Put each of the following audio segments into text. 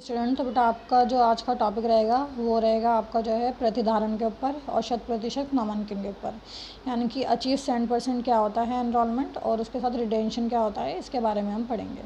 Student, तो बेटा आपका जो आज का टॉपिक रहेगा वो रहेगा आपका जो है प्रतिधारण के ऊपर और 100% नामांकन के ऊपर, यानी कि अचीव 100% क्या होता है एनरोलमेंट और उसके साथ रिटेंशन क्या होता है, इसके बारे में हम पढ़ेंगे।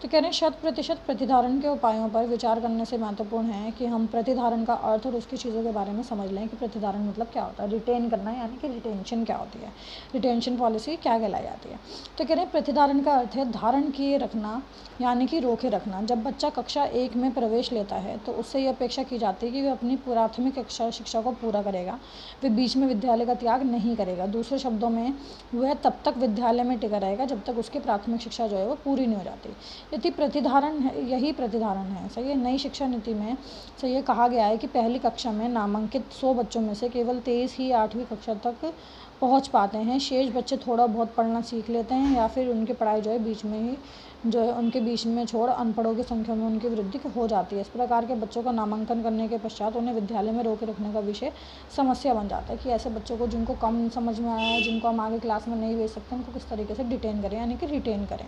तो कह रहे हैं 100% प्रतिधारण के उपायों पर विचार करने से महत्वपूर्ण है कि हम प्रतिधारण का अर्थ और उसकी चीज़ों के बारे में समझ लें कि प्रतिधारण मतलब क्या होता है। रिटेन करना यानी कि रिटेंशन क्या होती है, रिटेंशन पॉलिसी क्या कहलाई जाती है। तो कह रहे हैं प्रतिधारण का अर्थ है धारण किए रखना यानी कि रोके रखना। जब बच्चा कक्षा 1 में प्रवेश लेता है तो उससे ये अपेक्षा की जाती है कि वह अपनी प्राथमिक शिक्षा को पूरा करेगा, वह बीच में विद्यालय का त्याग नहीं करेगा। दूसरे शब्दों में वह तब तक विद्यालय में टिका रहेगा जब तक उसकी प्राथमिक शिक्षा जो है वो पूरी नहीं हो जाती। यदि प्रतिधारण है, यही प्रतिधारण है। सही है। नई शिक्षा नीति में सही है कहा गया है कि पहली कक्षा में नामांकित 100 बच्चों में से केवल 23 ही 8वीं कक्षा तक पहुंच पाते हैं। शेष बच्चे थोड़ा बहुत पढ़ना सीख लेते हैं या फिर उनकी पढ़ाई जो है बीच में ही जो है उनके बीच में छोड़ अनपढ़ों की संख्या में उनकी वृद्धि हो जाती है। इस प्रकार के बच्चों का नामांकन करने के पश्चात उन्हें विद्यालय में रोके रखने का विषय समस्या बन जाता है कि ऐसे बच्चों को जिनको कम समझ में आया है, जिनको हम आगे क्लास में नहीं भेज सकते, उनको किस तरीके से डिटेन करें यानी कि रिटेन करें।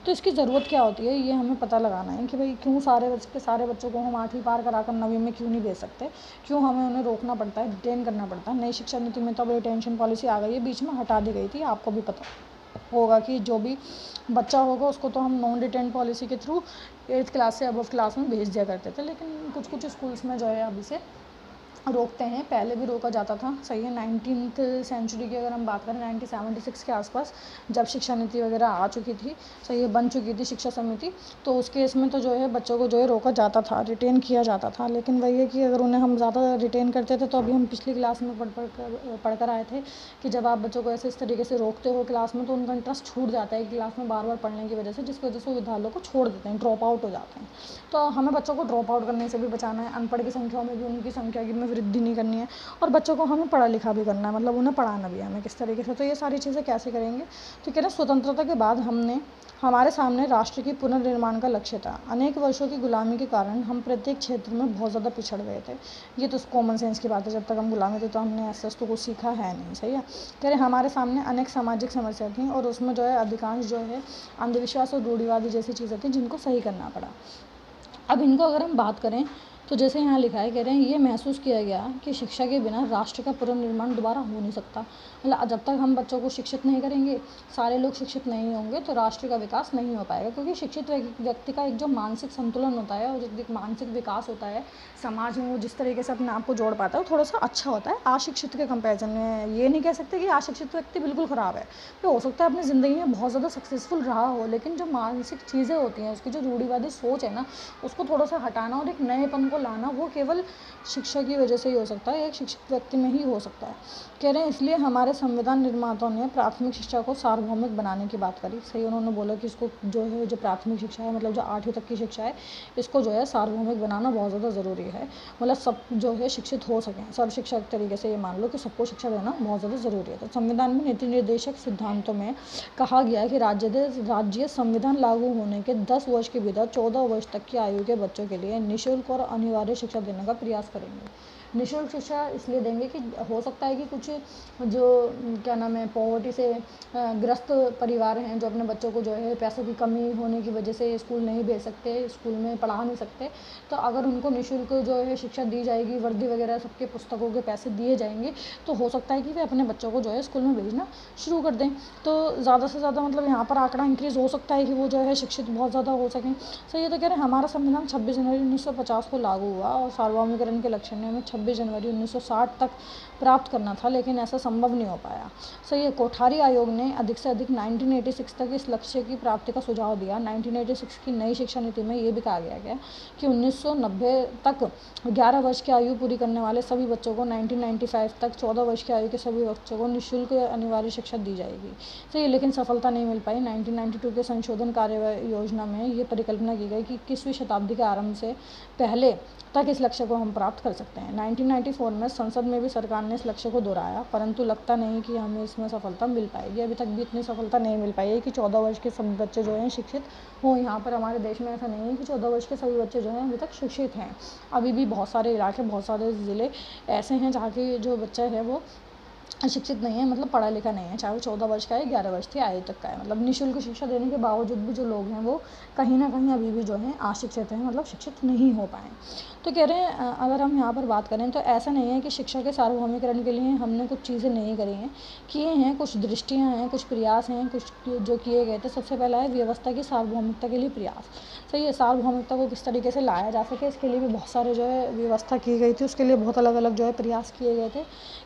तो इसकी ज़रूरत क्या होती है ये हमें पता लगाना है कि भाई क्यों सारे बच्चों को हम 8वीं पार कराकर 9वीं में क्यों नहीं भेज सकते, क्यों हमें उन्हें रोकना पड़ता है, डिटेन करना पड़ता है। नई शिक्षा नीति में तो अब रिटेंशन पॉलिसी आ गई है, बीच में हटा दी गई थी। आपको भी पता होगा कि जो भी बच्चा होगा उसको तो हम नॉन डिटेन पॉलिसी के थ्रू 8th क्लास से अबव क्लास में भेज दिया करते थे, लेकिन कुछ स्कूल्स में जो है अभी से रोकते हैं। पहले भी रोका जाता था। सही है। 19th सेंचुरी की अगर हम बात करें 1976 के आसपास जब शिक्षा नीति वगैरह आ चुकी थी, सही है, बन चुकी थी शिक्षा समिति, तो उस केस में तो जो है बच्चों को जो है रोका जाता था, रिटेन किया जाता था। लेकिन वही है कि अगर उन्हें हम ज़्यादा रिटेन करते थे तो अभी हम पिछली क्लास में पढ़ कर आए थे कि जब आप बच्चों को ऐसे इस तरीके से रोकते हो क्लास में तो उनका इंटरेस्ट छूट जाता है क्लास में बार बार पढ़ने की वजह से, जिसकी वजह से वो विद्यालयों को छोड़ देते हैं, ड्रॉप आउट हो जाते हैं। तो हमें बच्चों को ड्रॉप आउट करने से भी बचाना है, अनपढ़ की संख्या में भी उनकी संख्या में वृद्धि नहीं करनी है और बच्चों को हमें पढ़ा लिखा भी करना है, मतलब उन्हें पढ़ाना भी है हमें किस तरीके से। तो ये सारी चीज़ें कैसे करेंगे, तो कह रहे हैं स्वतंत्रता के बाद हमारे सामने राष्ट्र की पुनर्निर्माण का लक्ष्य था। अनेक वर्षों की गुलामी के कारण हम प्रत्येक क्षेत्र में बहुत ज़्यादा पिछड़ गए थे। ये तो कॉमन सेंस की बात है, जब तक हम गुलामी थे तो हमने ऐसा तो कुछ सीखा है नहीं। सही है। कह रहे हमारे सामने अनेक सामाजिक समस्या थी और उसमें जो है अधिकांश जो है अंधविश्वास और रूढ़िवादी जैसी चीज़ें थी जिनको सही करना पड़ा। अब इनको अगर हम बात करें तो जैसे यहाँ लिखा है, कह रहे हैं ये महसूस किया गया कि शिक्षा के बिना राष्ट्र का पुनर्निर्माण दोबारा हो नहीं सकता। मतलब जब तक हम बच्चों को शिक्षित नहीं करेंगे, सारे लोग शिक्षित नहीं होंगे तो राष्ट्र का विकास नहीं हो पाएगा, क्योंकि शिक्षित व्यक्ति का एक जो मानसिक संतुलन होता है और एक मानसिक विकास होता है समाज में, वो जिस तरीके से अपने आप को जोड़ पाता है वो थोड़ा सा अच्छा होता है अशिक्षित के कंपेरिजन में। ये नहीं कह सकते कि अशिक्षित व्यक्ति बिल्कुल ख़राब है, तो हो सकता है अपनी ज़िंदगी में बहुत ज़्यादा सक्सेसफुल रहा हो, लेकिन जो मानसिक चीज़ें होती हैं, उसकी जो रूढ़िवादी सोच है ना, उसको थोड़ा सा हटाना और एक नएपन को लाना वो केवल शिक्षा की वजह से ही हो सकता है, एक शिक्षित व्यक्ति में ही हो सकता है। कह रहे हैं इसलिए हमारे संविधान निर्माताओं ने प्राथमिक शिक्षा को सार्वभौमिक बनाने की बात करी। सही, उन्होंने बोला कि इसको जो है जो प्राथमिक शिक्षा है, मतलब जो 8वीं तक की शिक्षा है, इसको जो है सार्वभौमिक बनाना बहुत ज़्यादा ज़रूरी है। मतलब सब जो है शिक्षित हो सकें, सर्व शिक्षा के तरीके से ये मान लो कि सबको शिक्षा देना बहुत ज़्यादा ज़रूरी है। तो संविधान में नीति निर्देशक सिद्धांतों में कहा गया है कि राज्य संविधान लागू होने के 10 वर्ष के भीतर 14 वर्ष तक की आयु के बच्चों के लिए निःशुल्क और अनिवार्य शिक्षा देने का प्रयास करेंगे। निःशुल्क शिक्षा इसलिए देंगे कि हो सकता है कि कुछ जो क्या नाम है पॉवर्टी से ग्रस्त परिवार हैं जो अपने बच्चों को जो है पैसों की कमी होने की वजह से स्कूल नहीं भेज सकते, स्कूल में पढ़ा नहीं सकते, तो अगर उनको निःशुल्क जो है शिक्षा दी जाएगी, वर्दी वगैरह सबके पुस्तकों के पैसे दिए जाएंगे, तो हो सकता है कि वे अपने बच्चों को जो है स्कूल में भेजना शुरू कर दें। तो ज़्यादा से ज़्यादा मतलब यहाँ पर आंकड़ा इंक्रीज़ हो सकता है कि वो जो है शिक्षित बहुत ज़्यादा हो सकें। सही है। तो कह रहे हैं हमारा संविधान 26 जनवरी 1950 को लागू हुआ और सार्वभौमिकरण के लक्ष्य ने हमें 26 जनवरी 1960 तक प्राप्त करना था, लेकिन ऐसा संभव नहीं हो पाया। सही है। कोठारी आयोग ने अधिक से अधिक 1986 तक इस लक्ष्य की प्राप्ति का सुझाव दिया। 1986 की नई शिक्षा नीति में ये भी कहा गया कि 1990 तक 11 वर्ष की आयु पूरी करने वाले सभी बच्चों को 1995 तक 14 वर्ष की आयु के सभी बच्चों को निःशुल्क अनिवार्य शिक्षा दी जाएगी। सही, लेकिन सफलता नहीं मिल पाई। 1992 के संशोधन कार्य योजना में ये परिकल्पना की गई कि 21वीं शताब्दी के आरंभ से पहले तक इस लक्ष्य को हम प्राप्त कर सकते हैं। 1994 में संसद में भी सरकार ने इस लक्ष्य को दोहराया, परंतु लगता नहीं कि हमें इसमें सफलता मिल पाएगी। अभी तक भी इतनी सफलता नहीं मिल पाई है कि 14 वर्ष के सभी बच्चे जो हैं शिक्षित हों। यहाँ पर हमारे देश में ऐसा नहीं है कि 14 वर्ष के सभी बच्चे जो हैं अभी तक शिक्षित हैं। अभी भी बहुत सारे इलाके, बहुत सारे ज़िले ऐसे हैं जहाँ के जो बच्चे हैं वो अशिक्षित नहीं है, मतलब पढ़ा लिखा नहीं है, चाहे वो 14 वर्ष का है, 11 वर्ष की आयु तक का है, मतलब निःशुल्क शिक्षा देने के बावजूद भी जो लोग हैं वो कहीं ना कहीं अभी भी जो है अशिक्षित हैं, मतलब शिक्षित नहीं हो पाए। तो कह रहे हैं अगर हम यहाँ पर बात करें तो ऐसा नहीं है कि शिक्षा के सार्वभौमिकरण के लिए हमने कुछ चीज़ें नहीं करी हैं, किए हैं, कुछ दृष्टियाँ हैं, कुछ प्रयास हैं, कुछ जो किए गए थे। सबसे पहला है व्यवस्था की सार्वभौमिकता के लिए प्रयास। सही है, सार्वभौमिकता को किस तरीके से लाया जा सके इसके लिए भी बहुत सारे जो है व्यवस्था की गई थी, उसके लिए बहुत अलग अलग जो है प्रयास किए गए थे।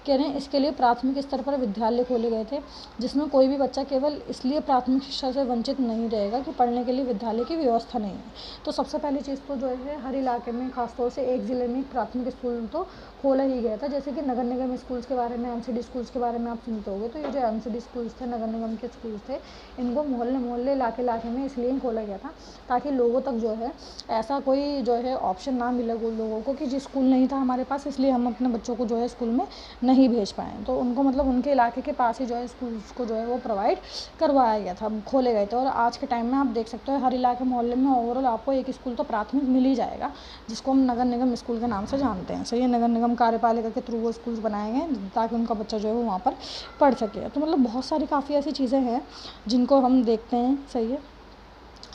कह रहे हैं इसके लिए प्राथमिक स्तर पर विद्यालय खोले गए थे, जिसमें कोई भी बच्चा केवल इसलिए प्राथमिक शिक्षा से वंचित नहीं रहेगा कि पढ़ने के लिए विद्यालय की व्यवस्था नहीं है। तो सबसे पहली चीज़ तो जो है हर इलाके में, खासतौर से एक ज़िले में प्राथमिक स्कूल तो खोला ही गया था। जैसे कि नगर निगम स्कूल्स के बारे में, एमसीडी स्कूल्स के बारे में आप सुनते होंगे, तो ये जो एमसीडी स्कूल्स थे, नगर निगम के स्कूल्स थे, इनको मोहल्ले मोहल्ले, इलाके इलाके में इसलिए ही खोला गया था ताकि लोगों तक जो है ऐसा कोई जो है ऑप्शन ना मिले लोगों को कि जी स्कूल नहीं था हमारे पास, इसलिए हम अपने बच्चों को जो है स्कूल में नहीं भेज पाएँ। तो उनको मतलब उनके इलाके के पास ही जो है स्कूल्स को जो है वो प्रोवाइड करवाया गया था, खोले गए थे। और आज के टाइम में आप देख सकते हो हर इलाके मोहल्ले में ओवरऑल आपको एक स्कूल तो प्राथमिक मिल ही जाएगा, जिसको हम नगर निगम स्कूल के नाम से जानते हैं। सही है, नगर निगम कार्यपालिका के थ्रू वो स्कूल्स बनाए गए ताकि उनका बच्चा जो है वो वहाँ पर पढ़ सके। तो मतलब बहुत सारी काफ़ी ऐसी चीज़ें हैं जिनको हम देखते हैं। सही है,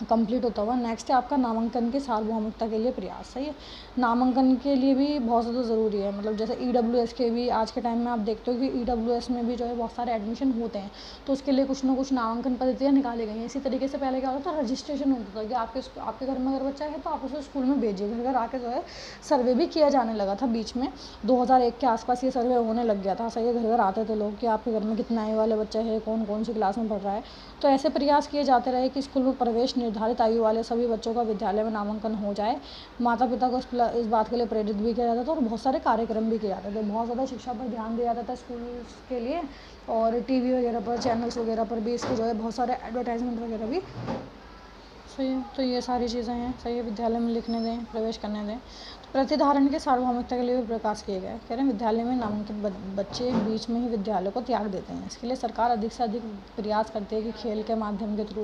कंप्लीट होता हुआ। नेक्स्ट है आपका नामांकन की सार्वभौमिकता के लिए प्रयास। सही है, नामांकन के लिए भी बहुत ज़्यादा ज़रूरी है, मतलब जैसे EWS के भी आज के टाइम में आप देखते हो कि EWS में भी जो है बहुत सारे एडमिशन होते हैं, तो उसके लिए कुछ ना कुछ नामांकन पद्धतियाँ निकाली गई हैं। इसी तरीके से पहले क्या होता था, रजिस्ट्रेशन होता था कि आपके घर में अगर बच्चा है तो आप उसे स्कूल में भेजिए, घर घर आके जो है सर्वे भी किया जाने लगा था बीच में, 2001 के आसपास ये सर्वे होने लग गया था। सही है, घर घर आते थे लोग कि आपके घर में कितने आयु वाले बच्चे हैं, कौन कौन सी क्लास में पढ़ रहा है। तो ऐसे प्रयास किए जाते रहे कि स्कूल में प्रवेश निर्धारित आयु वाले सभी बच्चों का विद्यालय में नामांकन हो जाए। माता पिता को इस बात के लिए प्रेरित भी किया जाता था और बहुत सारे कार्यक्रम भी किए जाते थे। बहुत ज़्यादा शिक्षा पर ध्यान दिया जाता था स्कूल के लिए, और टीवी वगैरह पर, चैनल्स वगैरह पर भी इसके जो है बहुत सारे एडवर्टाइजमेंट वगैरह भी। सही है, तो ये सारी चीज़ें हैं। सही है, विद्यालय में लिखने दें, प्रवेश करने दें। प्रतिधारण के सार्वभौमिकता के लिए भी प्रकाश किए गए। कह रहे हैं विद्यालय में नामांकित बच्चे बीच में ही विद्यालय को त्याग देते हैं। इसके लिए सरकार अधिक से अधिक प्रयास करती है कि खेल के माध्यम के थ्रू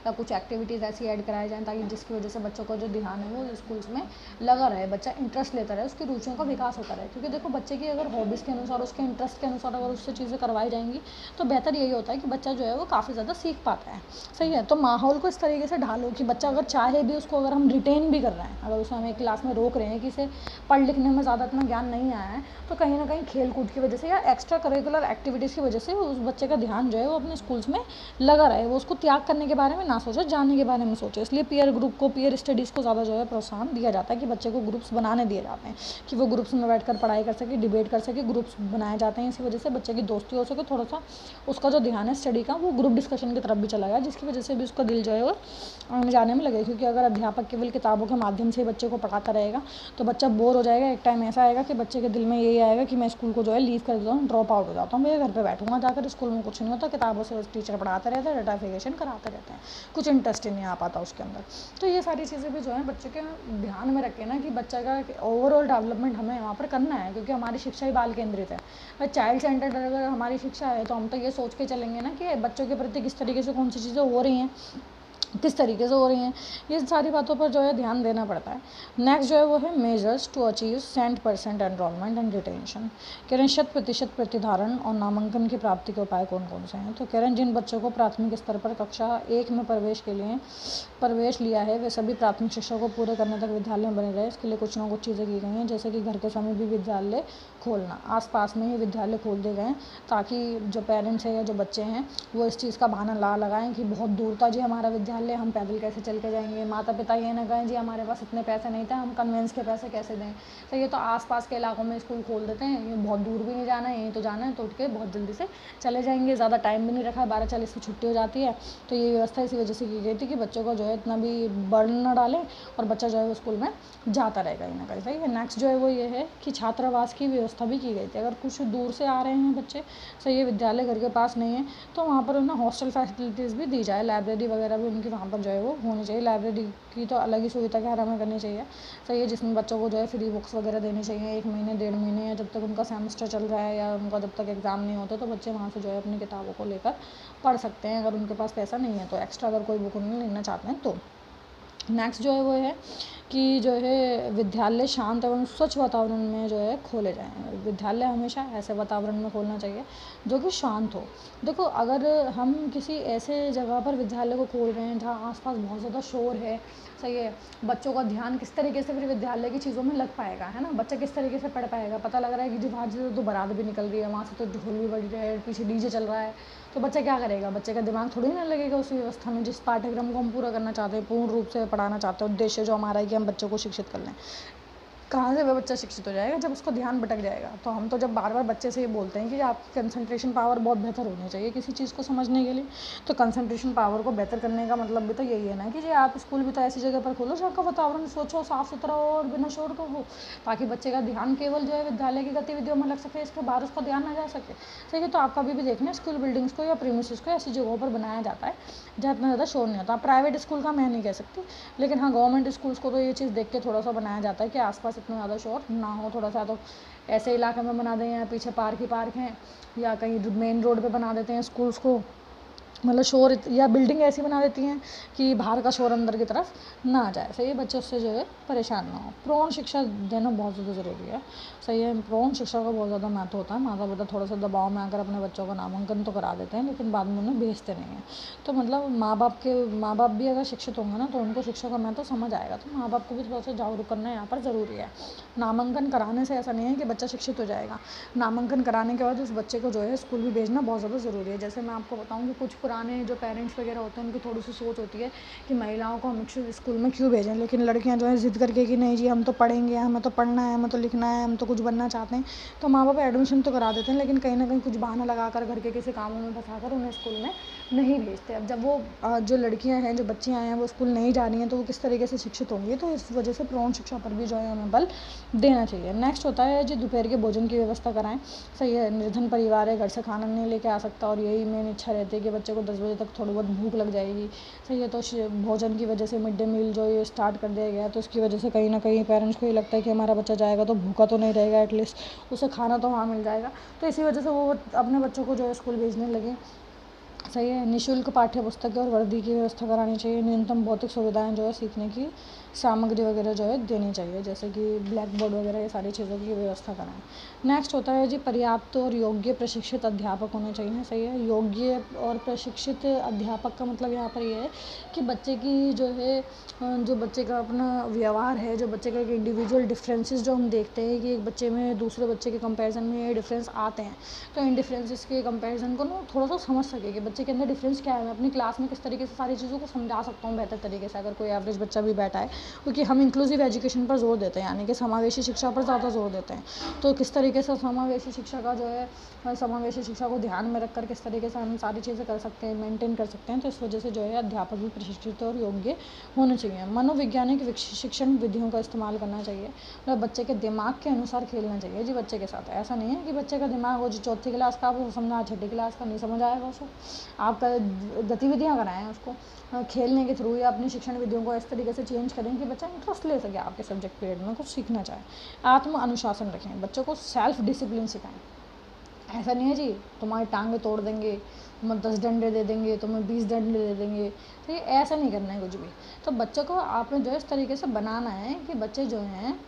या कुछ एक्टिविटीज़ ऐसी ऐड कराई जाएँ ताकि जिसकी वजह से बच्चों को जो ध्यान है वो स्कूल्स में लगा रहे, बच्चा इंटरेस्ट लेता रहे, उसकी रुचियों का विकास होता रहे। क्योंकि देखो बच्चे की अगर हॉबीज़ के अनुसार, उसके इंटरेस्ट के अनुसार अगर उससे चीज़ें करवाई जाएंगी तो बेहतर यही होता है कि बच्चा जो है वो काफ़ी ज़्यादा सीख पाता है। सही है, तो माहौल को इस तरीके से ढालो कि बच्चा अगर चाहे भी, उसको अगर हम रिटेन भी कर रहे हैं, अगर उसे हम एक क्लास में रोक रहे हैं कि इसे पढ़ लिखने में ज़्यादा इतना ज्ञान नहीं आया है, तो कहीं ना कहीं खेल कूद की वजह से या एक्स्ट्रा करिकुलर एक्टिविटीज़ की वजह से उस बच्चे का ध्यान जो है वो अपने स्कूल्स में लगा रहे, वो उसको त्याग करने के बारे में ना सोचे, जाने के बारे में सोचे। इसलिए पीयर ग्रुप को, पीयर स्टडीज़ को ज़्यादा जो है प्रोत्साहन दिया जाता है कि बच्चे को ग्रुप्स बनाने दिए जाते हैं कि वो ग्रुप्स में बैठ कर पढ़ाई कर सके, डिबेट कर सके, ग्रुप्स बनाए जाते हैं। इसी वजह से बच्चे की दोस्ती हो सके, थोड़ा सा उसका जो ध्यान है स्टडी का वो ग्रुप डिस्कशन की तरफ भी चला गया, जिसकी वजह से भी उसका दिल जो है वो आने जाने में लगे। क्योंकि अगर अध्यापक केवल किताबों के माध्यम से बच्चे को पढ़ाता रहेगा तो बच्चा बोर हो जाएगा। एक टाइम ऐसा आएगा कि बच्चे के दिल में यही आएगा कि मैं स्कूल को जो है लीव कर देता हूँ, ड्रॉप आउट हो जाता हूँ, मैं घर पे बैठूंगा जाकर, स्कूल में कुछ नहीं होता, किताबों से टीचर पढ़ाते रहते हैं, डाटाफिकेशन कराते रहते हैं, कुछ इंटरेस्ट ही नहीं आ पाता उसके अंदर। तो ये सारी चीज़ें भी जो है बच्चे के ध्यान में रखें ना कि बच्चे का ओवरऑल डेवलपमेंट हमें वहाँ पर करना है, क्योंकि हमारी शिक्षा ही बाल केंद्रित है। चाइल्ड सेंटर्ड अगर हमारी शिक्षा है तो हम तो ये सोच के चलेंगे ना कि बच्चों के प्रति किस तरीके से कौन सी चीज़ें हो रही हैं, किस तरीके से हो रही हैं, ये सारी बातों पर जो है ध्यान देना पड़ता है। नेक्स्ट जो है वो है measures to achieve 100% enrolment and retention. कह रहे हैं 100% प्रतिधारण और नामांकन की प्राप्ति के उपाय कौन कौन से हैं। तो कह रहे हैं जिन बच्चों को प्राथमिक स्तर पर कक्षा 1 में प्रवेश के लिए प्रवेश लिया है वे सभी प्राथमिक शिक्षा को पूरे करने तक विद्यालय में बने रहे। इसके लिए कुछ ना कुछ चीज़ें की गई हैं, जैसे कि घर के समय भी विद्यालय खोलना, आसपास में ही विद्यालय खोल दिए गए हैं ताकि जो पेरेंट्स हैं या जो बच्चे हैं वो इस चीज़ का बहाना ला लगाएं कि बहुत दूर था जी हमारा विद्यालय, हम पैदल कैसे चल के जाएंगे। माता पिता ये ना कहें जी हमारे पास इतने पैसे नहीं थे, हम कन्वेंस के पैसे कैसे दें। तो ये तो आसपास के इलाकों में स्कूल खोल देते हैं, ये बहुत दूर भी नहीं जाना है, यहीं तो जाना है, तो उठ के बहुत जल्दी से चले जाएंगे, ज़्यादा टाइम भी नहीं रखा है, 12:40 में छुट्टी हो जाती है। तो ये व्यवस्था इसी वजह से की गई थी कि बच्चों को जो है इतना भी बर्डन ना डालें और बच्चा जो है वो स्कूल में जाता रहेगा कहीं ना कहीं। सही है, नेक्स्ट जो है वो ये है कि छात्रावास की व्यवस्था भी की गई थी। अगर कुछ दूर से आ रहे हैं बच्चे, सही है, विद्यालय घर के पास नहीं है, तो वहाँ पर उन्हें हॉस्टल फैसिलिटीज़ भी दी जाए, लाइब्रेरी वगैरह भी उनकी वहाँ पर जो है वो होनी चाहिए। लाइब्रेरी की तो अलग ही सुविधा खैर हमें करनी चाहिए। सही है, जिसमें बच्चों को जो है फ्री बुक्स वगैरह देनी चाहिए 1 महीने 1.5 महीने, या जब तक उनका सेमेस्टर चल रहा है या उनका जब तक एग्ज़ाम नहीं होता, तो बच्चे वहाँ से जो है अपनी किताबों को लेकर पढ़ सकते हैं। अगर उनके पास पैसा नहीं है तो एक्स्ट्रा, अगर कोई बुक नहीं लेना चाहते हैं तो। नेक्स्ट जो है वो है कि जो है विद्यालय शांत एवं स्वच्छ वातावरण में जो है खोले जाएँ। विद्यालय हमेशा ऐसे वातावरण में खोलना चाहिए जो कि शांत हो। देखो, अगर हम किसी ऐसे जगह पर विद्यालय को खोल रहे हैं जहाँ आसपास बहुत ज़्यादा शोर है, सही है, बच्चों का ध्यान किस तरीके से फिर विद्यालय की चीज़ों में लग पाएगा, है ना? बच्चा किस तरीके से पढ़ पाएगा? पता लग रहा है कि जी वहाँ से तो बारात भी निकल रही है, वहाँ से तो ढोल भी बज रहे हैं, पीछे डीजे चल रहा है, तो बच्चा क्या करेगा? बच्चे का दिमाग थोड़ी ना लगेगा उस व्यवस्था में जिस पाठ्यक्रम को हम पूरा करना चाहते हैं, पूर्ण रूप से पढ़ाना चाहते हैं। उद्देश्य जो हमारा है कि हम बच्चों को शिक्षित कर लें। कहाँ से वह बच्चा शिक्षित हो जाएगा? जब उसका ध्यान भटक जाएगा। तो हम तो जब बार बार बच्चे से ये बोलते हैं कि आपकी कंसंट्रेशन पावर बहुत बेहतर होनी चाहिए किसी चीज़ को समझने के लिए, तो कंसंट्रेशन पावर को बेहतर करने का मतलब भी तो यही है ना कि जी आप स्कूल भी तो ऐसी जगह पर खोलो जहाँ का वातावरण स्वच्छ हो, साफ सुथरा हो और बिना शोर का हो, ताकि बच्चे का ध्यान केवल जो है विद्यालय की गतिविधियों में लग सके, इसके बाहर उसका ध्यान ना जा सके। सही है, तो आप कभी भी देखना स्कूल बिल्डिंग्स को या प्रीमिसेस को ऐसी जगहों पर बनाया जाता है जहाँ इतना ज़्यादा शोर नहीं होता। प्राइवेट स्कूल का मैं नहीं कह सकती, लेकिन हाँ गवर्नमेंट स्कूल्स को तो ये चीज़ देख के थोड़ा सा बनाया जाता है कि आसपास इतना ज़्यादा शोर ना हो। थोड़ा सा तो ऐसे इलाके में बना दें या पीछे पार्क ही पार्क हैं या कहीं मेन रोड पे बना देते हैं स्कूल्स को, मतलब शोर या बिल्डिंग ऐसी बना देती हैं कि बाहर का शोर अंदर की तरफ ना आ जाए। सही है, बच्चे उससे जो है परेशान ना हो। प्रौढ़ शिक्षा देना बहुत ज़्यादा ज़रूरी है। सही है, प्रौढ़ शिक्षा का बहुत ज़्यादा महत्व होता है। माता पिता थोड़ा सा दबाव में आकर अपने बच्चों का नामांकन तो करा देते हैं, लेकिन बाद में उन्हें भेजते नहीं हैं। तो मतलब माँ बाप भी अगर शिक्षित होंगे ना तो उनको शिक्षा का महत्व समझ आएगा। तो माँ बाप को भी थोड़ा सा जागरूक करना यहाँ पर ज़रूरी है। नामांकन कराने से ऐसा नहीं है कि बच्चा शिक्षित हो जाएगा। नामांकन कराने के बाद उस बच्चे को जो है स्कूल भी भेजना बहुत ज़्यादा ज़रूरी है। जैसे मैं आपको बताऊँ कि कुछ पुराने जो पेरेंट्स वगैरह होते हैं उनकी थोड़ी सी सोच होती है कि महिलाओं को हम स्कूल में क्यों भेजें, लेकिन लड़कियां जो है ज़िद करके कि नहीं जी हम तो पढ़ेंगे, हमें तो पढ़ना है, हमें तो लिखना है, हम तो कुछ बनना चाहते हैं, तो माँ बाप एडमिशन तो करा देते हैं, लेकिन कहीं ना कहीं कुछ बहाना लगाकर घर के किसी कामों में फंसाकर उन्हें स्कूल में नहीं भेजते। अब जब वो जो लड़कियां हैं, जो बच्चियां हैं, वो स्कूल नहीं जा रही हैं तो वो किस तरीके से शिक्षित होंगी। तो इस वजह से प्रौढ़ शिक्षा पर भी जो है हमें बल देना चाहिए। नेक्स्ट होता है जी दोपहर के भोजन की व्यवस्था कराएं। सही है, निर्धन परिवार है, घर से खाना नहीं लेके आ सकता और यही मेन इच्छा रहती है कि बच्चे को 10 बजे तक थोड़ी बहुत भूख लग जाएगी। सही है, तो भोजन की वजह से मिड डे मील जो ये स्टार्ट कर दिया गया है, तो उसकी वजह से कहीं ना कहीं पेरेंट्स को ये लगता है कि हमारा बच्चा जाएगा तो भूखा तो नहीं रहेगा, एटलीस्ट उसे खाना तो वहाँ मिल जाएगा। तो इसी वजह से वो अपने बच्चों को जो है स्कूल भेजने लगे। सही है, निःशुल्क पाठ्य पुस्तकें और वर्दी की व्यवस्था करानी चाहिए। न्यूनतम भौतिक सुविधाएं जो है सीखने की सामग्री वगैरह जो है देनी चाहिए, जैसे कि ब्लैक बोर्ड वगैरह, ये सारी चीज़ों की व्यवस्था कराएं। नेक्स्ट होता है जी पर्याप्त और योग्य प्रशिक्षित अध्यापक होने चाहिए। सही है, योग्य और प्रशिक्षित अध्यापक का मतलब यहाँ पर ये है कि बच्चे की जो है जो बच्चे का अपना व्यवहार है, जो बच्चे का एक इंडिविजुअल डिफरेंसेस जो हम देखते हैं कि एक बच्चे में दूसरे बच्चे के कंपैरिजन में ये डिफरेंस आते हैं, तो इन डिफरेंसेस के कंपैरिजन को ना थोड़ा सा समझ सके कि बच्चे के अंदर डिफरेंस क्या है। मैं अपनी क्लास में किस तरीके से सारी चीज़ों को समझा सकता हूँ बेहतर तरीके से अगर कोई एवरेज बच्चा भी बैठा है, क्योंकि हम इंक्लूसिव एजुकेशन पर जोर देते हैं, यानी कि समावेशी शिक्षा पर ज़्यादा जोर देते हैं। तो किस तरीके से समावेशी शिक्षा का जो है समावेशी शिक्षा को ध्यान में रखकर किस तरीके से हम सारी चीज़ें कर सकते हैं, मेंटेन कर सकते हैं, तो इस वजह से जो है अध्यापक भी प्रशिक्षित और योग्य होने चाहिए। मनोवैज्ञानिक शिक्षण विधियों का इस्तेमाल करना चाहिए, मतलब बच्चे के दिमाग के अनुसार खेलना चाहिए जी बच्चे के साथ। ऐसा नहीं है कि बच्चे का दिमाग हो जो चौथी क्लास का आपको समझा, छठी क्लास का नहीं समझ आएगा उसको। आप गतिविधियाँ कराएं उसको खेलने के थ्रू, या अपनी शिक्षण विधियों को इस तरीके से चेंज करें कि बच्चा इंटरेस्ट ले सके आपके सब्जेक्ट पीरियड में, कुछ सीखना चाहे। आत्म अनुशासन रखें, बच्चों को सेल्फ डिसिप्लिन सिखाएं। ऐसा नहीं है जी तुम्हारी टांगें तोड़ देंगे, तुम्हें 10 डंडे दे देंगे, तुम्हें 20 डंडे दे देंगे, तो ये ऐसा नहीं करना है कुछ भी। तो बच्चों को आपने जो इस तरीके से बनाना है कि बच्चे जो हैं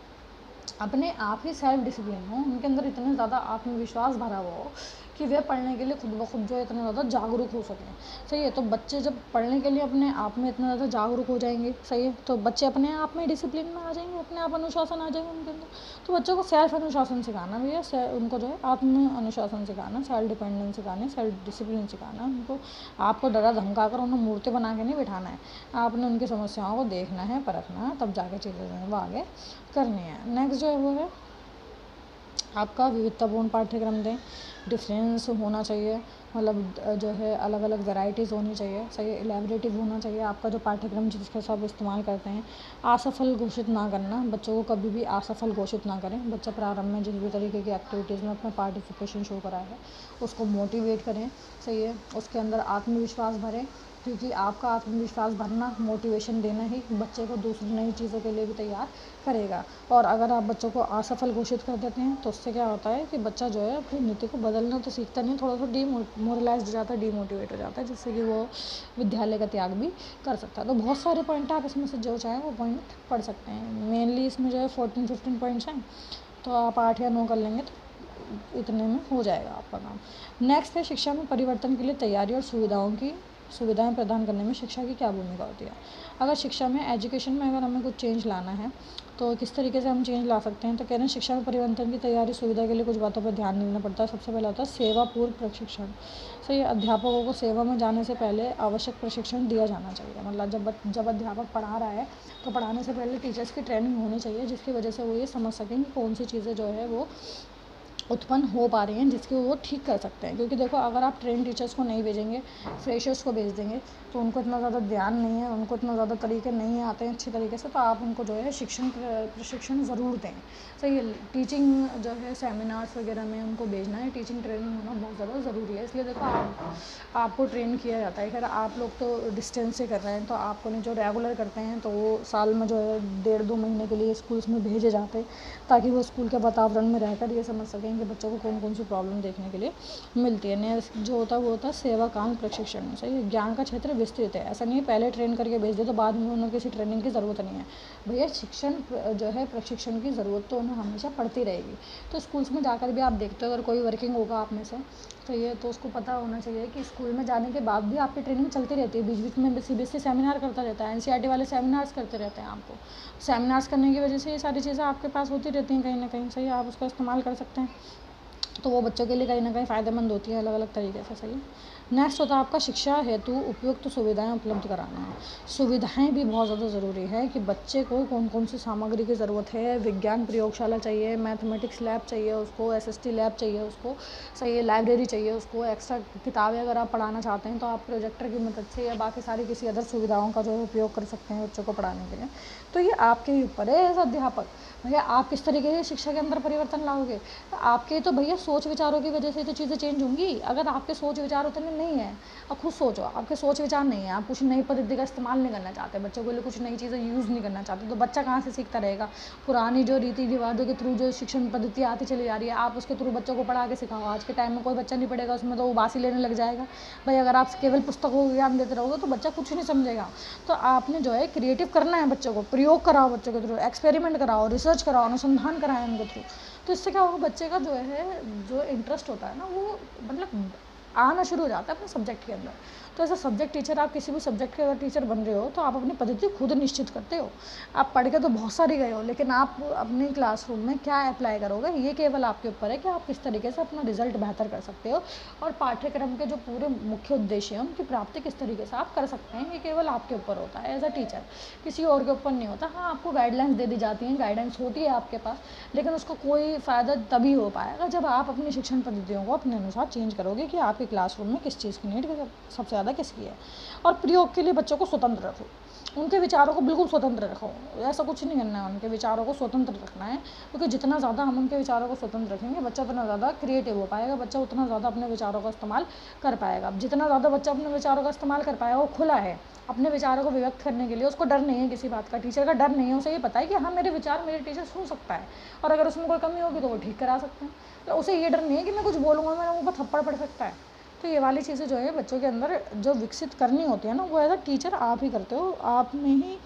अपने आप ही सेल्फ डिसिप्लिन हो, उनके अंदर इतना ज़्यादा आत्मविश्वास भरा हुआ हो कि वे पढ़ने के लिए खुद ब खुद जो इतना ज़्यादा जागरूक हो सकें। सही है, तो बच्चे जब पढ़ने के लिए अपने आप में इतना ज़्यादा जागरूक हो जाएंगे, सही है, तो बच्चे अपने आप में डिसिप्लिन में आ जाएंगे, अपने आप अनुशासन आ जाएगा उनके अंदर। तो बच्चों को सेल्फ अनुशासन सिखाना भी है, उनको जो है आत्म अनुशासन सिखाना, सेल्फ डिपेंडेंस सिखाना, सेल्फ डिसिप्लिन सिखाना उनको। आपको डरा धमका कर उन्हें मूर्ति बना के नहीं बिठाना है, आपने उनकी समस्याओं को देखना है, परखना है, तब जाके चीज़ें जो है वो आगे करनी है। नेक्स्ट जो है वो है आपका विविधतापूर्ण पाठ्यक्रम दें, डिफरेंस होना चाहिए, मतलब जो है अलग अलग वैरायटीज़ होनी चाहिए। सही, इलेबरेटिव होना चाहिए आपका जो पाठ्यक्रम जिसके सब इस्तेमाल करते हैं। असफल घोषित ना करना, बच्चों को कभी भी असफल घोषित ना करें। बच्चा प्रारंभ में जिस भी तरीके की एक्टिविटीज़ में अपना पार्टिसिपेशन शो करा है उसको मोटिवेट करें। सही है, उसके अंदर आत्मविश्वास भरें, क्योंकि आपका आत्मविश्वास भरना, मोटिवेशन देना ही बच्चे को दूसरी नई चीज़ों के लिए भी तैयार करेगा। और अगर आप बच्चों को असफल घोषित कर देते हैं तो उससे क्या होता है कि बच्चा जो है अपनी नीति को बदलना तो सीखता नहीं, थोड़ा सा डीमोरलाइज हो जाता है, डीमोटिवेट हो जाता है, जिससे कि वो विद्यालय का त्याग भी कर सकता है। तो बहुत सारे पॉइंट आप इसमें से जो चाहें वो पॉइंट पढ़ सकते हैं। मेनली इसमें जो है 14-15 पॉइंट्स हैं, तो आप 8 या 9 कर लेंगे तो इतने में हो जाएगा आपका काम। नेक्स्ट है शिक्षा में परिवर्तन के लिए तैयारी और सुविधाएं प्रदान करने में शिक्षा की क्या भूमिका होती है। अगर शिक्षा में, एजुकेशन में अगर हमें कुछ चेंज लाना है तो किस तरीके से हम चेंज ला सकते हैं। तो कह रहे हैं शिक्षा में परिवर्तन की तैयारी, सुविधा के लिए कुछ बातों पर ध्यान देना पड़ता है। सबसे पहला होता है सेवा पूर्व प्रशिक्षण। सही, अध्यापकों को सेवा में जाने से पहले आवश्यक प्रशिक्षण दिया जाना चाहिए। मतलब जब अध्यापक पढ़ा रहा है तो पढ़ाने से पहले टीचर्स की ट्रेनिंग होनी चाहिए, जिसकी वजह से वो ये समझ सकें कि कौन सी चीज़ें जो है वो उत्पन्न हो पा रही हैं, जिसके वो ठीक कर सकते हैं। क्योंकि देखो, अगर आप ट्रेन टीचर्स को नहीं भेजेंगे, फ्रेशर्स को भेज देंगे, तो उनको इतना ज़्यादा ध्यान नहीं है, उनको इतना ज़्यादा तरीके नहीं आते हैं अच्छी तरीके से, तो आप उनको जो है प्रशिक्षण ज़रूर दें। सही है, टीचिंग जो है सेमिनार्स वगैरह में उनको भेजना है, टीचिंग ट्रेनिंग होना बहुत ज़्यादा ज़रूरी है। इसलिए देखो, आपको ट्रेन किया जाता है। खैर आप लोग तो डिस्टेंस से कर रहे हैं, तो आपको नहीं, जो रेगुलर करते हैं तो वो साल में जो है 1.5-2 महीने के लिए स्कूल्स में भेजे जाते हैं, ताकि वो स्कूल के वातावरण में रहकर ये समझ सकें कि बच्चों को कौन कौन सी प्रॉब्लम देखने के लिए मिलती है। नेक्स्ट जो होता है वो होता है सेवाकाल प्रशिक्षण। सही, ज्ञान का क्षेत्र विस्तृत है, ऐसा नहीं है पहले ट्रेन करके भेज दे तो बाद में उन्हें किसी ट्रेनिंग की ज़रूरत नहीं है। भैया शिक्षण जो है, प्रशिक्षण की ज़रूरत तो उन्हें हमेशा पड़ती रहेगी। तो स्कूल्स में जाकर भी आप देखते हो, अगर कोई वर्किंग होगा आप में से, तो ये तो उसको पता होना चाहिए कि स्कूल में जाने के बाद भी आपकी ट्रेनिंग चलती रहती है। बीच बीच में CBSE सेमिनार करता रहता है, NCERT वाले सेमिनार्स करते रहते हैं। आपको सेमिनार्स करने की वजह से ये सारी चीज़ें आपके पास होती रहती हैं कहीं ना कहीं। सही, आप उसका इस्तेमाल कर सकते हैं, तो वो बच्चों के लिए कहीं ना कहीं फ़ायदेमंद होती है अलग अलग तरीके से। सही, नेक्स्ट होता है आपका शिक्षा हेतु उपयुक्त सुविधाएं उपलब्ध कराना। सुविधाएं भी बहुत ज़्यादा ज़रूरी है कि बच्चे को कौन कौन सी सामग्री की ज़रूरत है। विज्ञान प्रयोगशाला चाहिए, मैथमेटिक्स लैब चाहिए उसको, SST लैब चाहिए उसको, सही है, लाइब्रेरी चाहिए उसको, एक्स्ट्रा किताबें अगर आप पढ़ाना चाहते हैं तो आप प्रोजेक्टर की मदद से या बाकी सारी किसी अदर सुविधाओं का जो है उपयोग कर सकते हैं बच्चों को पढ़ाने के लिए। तो ये आपके ही ऊपर है एज अध्यापक, भैया आप किस तरीके से शिक्षा के अंदर परिवर्तन लाओगे। आपके तो भैया सोच विचारों की वजह से तो चीज़ें चेंज होंगी। अगर आपके सोच विचार उतने नहीं है, अब खुद सोचो, आपके सोच विचार नहीं है, आप कुछ नई पद्धति का इस्तेमाल नहीं करना चाहते, बच्चों के लिए कुछ नई चीज़ें यूज़ नहीं करना चाहते, तो बच्चा कहाँ से सीखता रहेगा। पुरानी जो रीति रिवाजों के थ्रू जो शिक्षण पद्धति आती चली जा रही है, आप उसके थ्रू बच्चों को पढ़ा के सिखाओ। आज के टाइम में कोई बच्चा नहीं पढ़ेगा, उसमें तो वो बासी लेने लग जाएगा। भाई अगर आप केवल पुस्तकों को ज्ञान देते रहोगे तो बच्चा कुछ नहीं समझेगा। तो आपने जो है क्रिएटिव करना है, बच्चों को प्रयोग कराओ, बच्चों के थ्रू एक्सपेरिमेंट कराओ, रिसर्च कराओ, अनुसंधान कराएं उनके थ्रू। तो इससे क्या होगा, बच्चे का जो है जो इंटरेस्ट होता है ना, वो मतलब आना शुरू हो जाता है अपने सब्जेक्ट के अंदर। तो ऐसा सब्जेक्ट टीचर, आप किसी भी सब्जेक्ट के अगर टीचर बन रहे हो तो आप अपनी पद्धति खुद निश्चित करते हो। आप पढ़ के तो बहुत सारी गए हो, लेकिन आप अपने क्लासरूम में क्या अप्लाई करोगे ये केवल आपके ऊपर है कि आप किस तरीके से अपना रिजल्ट बेहतर कर सकते हो, और पाठ्यक्रम के जो पूरे मुख्य उद्देश्य हैं उनकी प्राप्ति किस तरीके से आप कर सकते हैं, ये केवल आपके ऊपर होता है एज अ टीचर, किसी और के ऊपर नहीं होता। हाँ, आपको गाइडलाइंस दे दी जाती हैं, गाइडेंस होती है आपके पास, लेकिन उसको कोई फ़ायदा तभी हो पाएगा जब आप अपनी शिक्षण पद्धतियों को अपने अनुसार चेंज करोगे कि आपके क्लासरूम में किस चीज़ की नीड सबसे ज़्यादा किसकी है। और प्रयोग के लिए बच्चों को स्वतंत्र रखो, उनके विचारों को बिल्कुल स्वतंत्र रखो। ऐसा कुछ नहीं करना है, उनके विचारों को स्वतंत्र रखना है, क्योंकि जितना ज़्यादा हम उनके विचारों को स्वतंत्र रखेंगे बच्चा उतना ज़्यादा क्रिएटिव हो पाएगा, बच्चा उतना ज़्यादा अपने विचारों का इस्तेमाल कर पाएगा। जितना ज़्यादा बच्चा अपने विचारों का इस्तेमाल कर पाएगा, वो खुला है अपने विचारों को व्यक्त करने के लिए, उसको डर नहीं है किसी बात का, टीचर का डर नहीं है, उसे ये पता है कि हाँ मेरे विचार मेरे टीचर सुन सकता है, और अगर उसमें कोई कमी होगी तो वो ठीक करा सकते हैं। तो उसे ये डर नहीं है कि मैं कुछ बोलूँगा मेरा मुँह पर थप्पड़ पड़ सकता है। तो ये वाली चीज़ें जो है बच्चों के अंदर जो विकसित करनी होती है ना, वो एज अ टीचर आप ही करते हो। आप में ही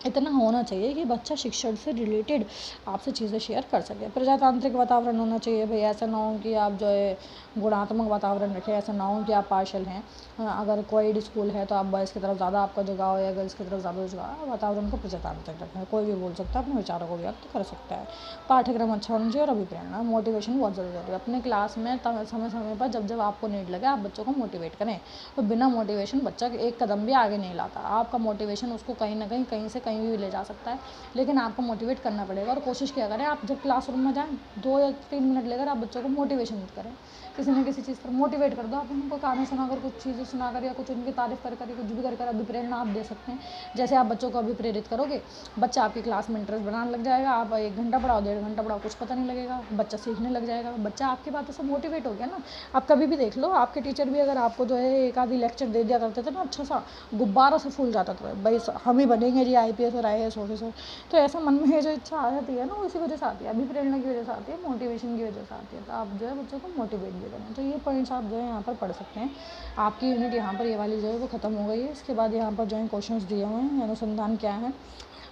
इतना होना चाहिए कि बच्चा शिक्षण से रिलेटेड आपसे चीज़ें शेयर कर सके। प्रजातांत्रिक वातावरण होना चाहिए भाई, ऐसा ना हो कि आप जो है गुणात्मक वातावरण रखें, ऐसा ना हो कि आप पार्शल हैं। अगर कोई स्कूल है तो आप बॉयज़ की तरफ ज़्यादा आपका झुकाव या गर्ल्स की तरफ ज़्यादा झुकाव, वातावरण को प्रजातांत्रिक रखें, कोई भी बोल सकता है, अपने विचारों को व्यक्त कर सकता है। पाठ्यक्रम अच्छा होना चाहिए और अभिप्रेरणा, मोटिवेशन बहुत ज़रूरी है। अपने क्लास में समय समय पर जब जब आपको नीड लगे आप बच्चों को मोटिवेट करें, तो बिना मोटिवेशन बच्चा एक कदम भी आगे नहीं लाता। आपका मोटिवेशन उसको कहीं ना कहीं से कहीं कहीं भी ले जा सकता है, लेकिन आपको मोटिवेट करना पड़ेगा। और कोशिश किया करें आप जब क्लासरूम में जाएँ 2 या 3 मिनट लेकर आप बच्चों को मोटिवेशन मत करें, किसी न किसी चीज़ पर मोटिवेट कर दो। आप उनको कहानी सुनाकर, कुछ चीज़ें सुनाकर या कुछ उनकी तारीफ़ कर कुछ भी कर अभिप्रेरणा आप दे सकते हैं। जैसे आप बच्चों को अभिप्रेरित करोगे, बच्चा आपकी क्लास में इंटरेस्ट बनाने लग जाएगा। आप 1 घंटा पढ़ाओ, 1.5 घंटा पढ़ाओ, कुछ पता नहीं लगेगा, बच्चा सीखने लग जाएगा। बच्चा आपकी बातों से मोटिवेट हो गया ना। आप कभी भी देख लो, आपके टीचर भी अगर आपको जो है एक आधी लेक्चर दे दिया करते थे ना, अच्छा सा गुब्बारा से फूल जाता था, भाई हम ही बनेंगे जी IPS और IAS ऑफिसर। तो ऐसा मन में जो इच्छा आ जाती है ना, उसी वजह से आती है, अभिप्रेरणा की वजह से आती है, मोटिवेशन की वजह से आती है। तो आप जो है बच्चों को मोटिवेट भी करें। तो ये पॉइंट्स आप जो है यहाँ पर पढ़ सकते हैं। आपकी यूनिट यहाँ पर ये वाली जो है वो ख़त्म हो गई है। इसके बाद यहाँ पर जो है क्वेश्चंस दिए हुए हैं, अनुसंधान क्या है।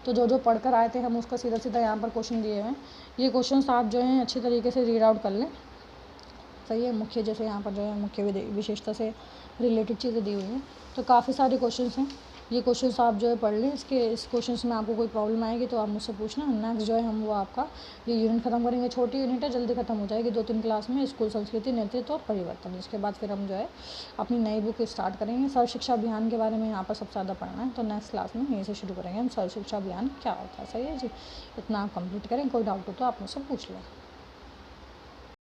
तो जो पढ़कर आए थे हम उसका सीधा सीधा यहाँ पर क्वेश्चन दिए हुए हैं। ये क्वेश्चंस आप जो हैं अच्छी तरीके से रीड आउट कर लें। सही है। मुख्य जैसे यहाँ पर जो है मुख्य विशेषता से रिलेटेड चीज़ें दी हुई हैं, तो काफ़ी सारे क्वेश्चंस हैं। ये क्वेश्चंस आप जो है पढ़ लें। इस क्वेश्चंस में आपको कोई प्रॉब्लम आएगी तो आप मुझसे पूछना। नेक्स्ट जो है हम वो आपका ये यूनिट ख़त्म करेंगे। छोटी यूनिट है, जल्दी ख़त्म हो जाएगी, 2-3 क्लास में। स्कूल संस्कृति, नेतृत्व और परिवर्तन। इसके बाद फिर हम जो है अपनी नई बुक स्टार्ट करेंगे। सर्व शिक्षा अभियान के बारे में यहाँ पर सबसे ज़्यादा पढ़ना है, तो नेक्स्ट क्लास में यहीं से शुरू करेंगे हम, सर्व शिक्षा अभियान क्या होता है। सही है जी। इतना आप कंप्लीट करें। कोई डाउट हो तो आप मुझसे पूछ लें।